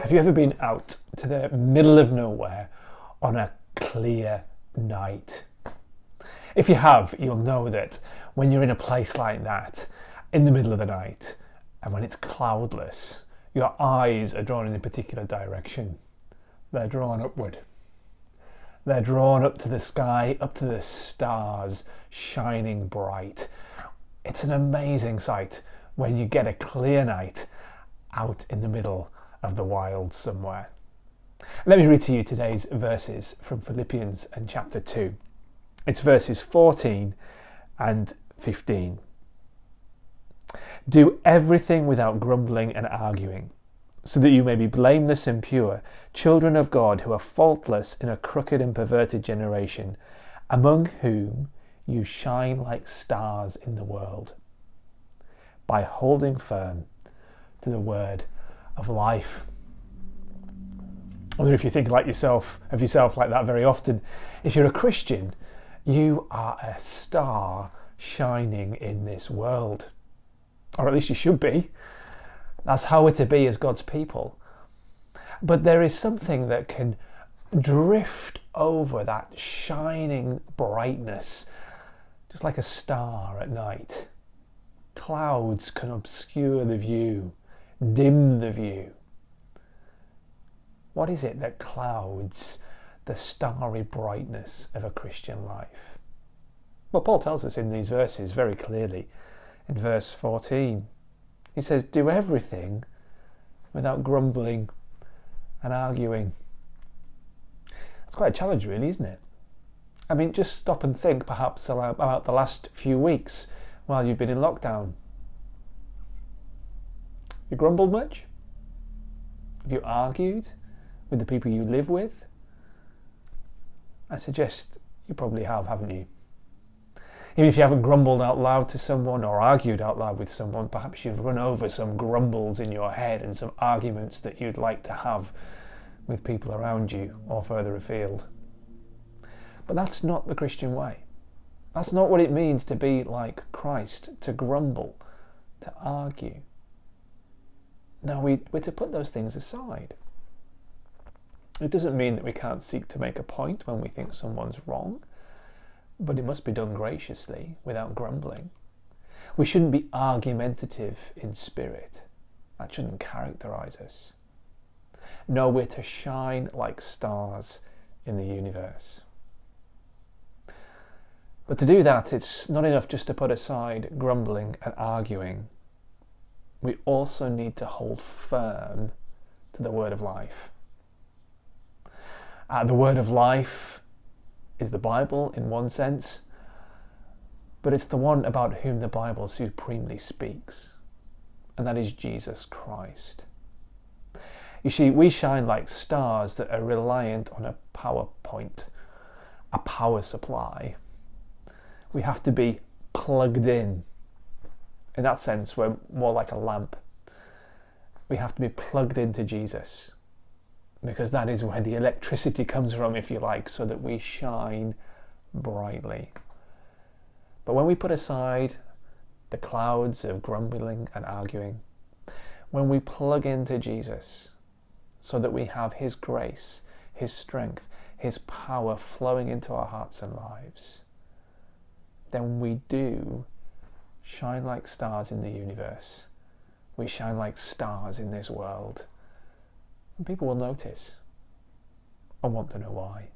Have you ever been out to the middle of nowhere on a clear night? If you have, you'll know that when you're in a place like that, in the middle of the night, and when it's cloudless, your eyes are drawn in a particular direction. They're drawn upward. They're drawn up to the sky, up to the stars, shining bright. It's an amazing sight when you get a clear night out in the middle of the wild somewhere. Let me read to you today's verses from Philippians and chapter 2. It's verses 14 and 15. Do everything without grumbling and arguing, so that you may be blameless and pure, children of God who are faultless in a crooked and perverted generation, among whom you shine like stars in the world, by holding firm to the word of life. I wonder if you think of yourself like that very often. If you're a Christian, you are a star shining in this world. Or at least you should be. That's how we're to be as God's people. But there is something that can drift over that shining brightness, just like a star at night. Clouds can obscure the view, dim the view. What is it that clouds the starry brightness of a Christian life? Well, Paul tells us in these verses very clearly. In verse 14, he says, do everything without grumbling and arguing. That's quite a challenge, really, isn't it? I mean, just stop and think perhaps about the last few weeks while you've been in lockdown. You grumbled much? Have you argued with the people you live with? I suggest you probably have, haven't you? Even if you haven't grumbled out loud to someone or argued out loud with someone, perhaps you've run over some grumbles in your head and some arguments that you'd like to have with people around you or further afield. But that's not the Christian way. That's not what it means to be like Christ, to grumble, to argue. No, we're to put those things aside. It doesn't mean that we can't seek to make a point when we think someone's wrong, but it must be done graciously, without grumbling. We shouldn't be argumentative in spirit. That shouldn't characterize us. No, we're to shine like stars in the universe. But to do that, it's not enough just to put aside grumbling and arguing. We also need to hold firm to the word of life. The word of life is the Bible in one sense, but it's the one about whom the Bible supremely speaks, and that is Jesus Christ. You see, we shine like stars that are reliant on a power point, a power supply. We have to be plugged in. In that sense, we're more like a lamp. We have to be plugged into Jesus, because that is where the electricity comes from, if you like, so that we shine brightly. But when we put aside the clouds of grumbling and arguing, when we plug into Jesus, so that we have his grace, his strength, his power flowing into our hearts and lives, then we do shine like stars in the universe. We shine like stars in this world. And people will notice and want to know why.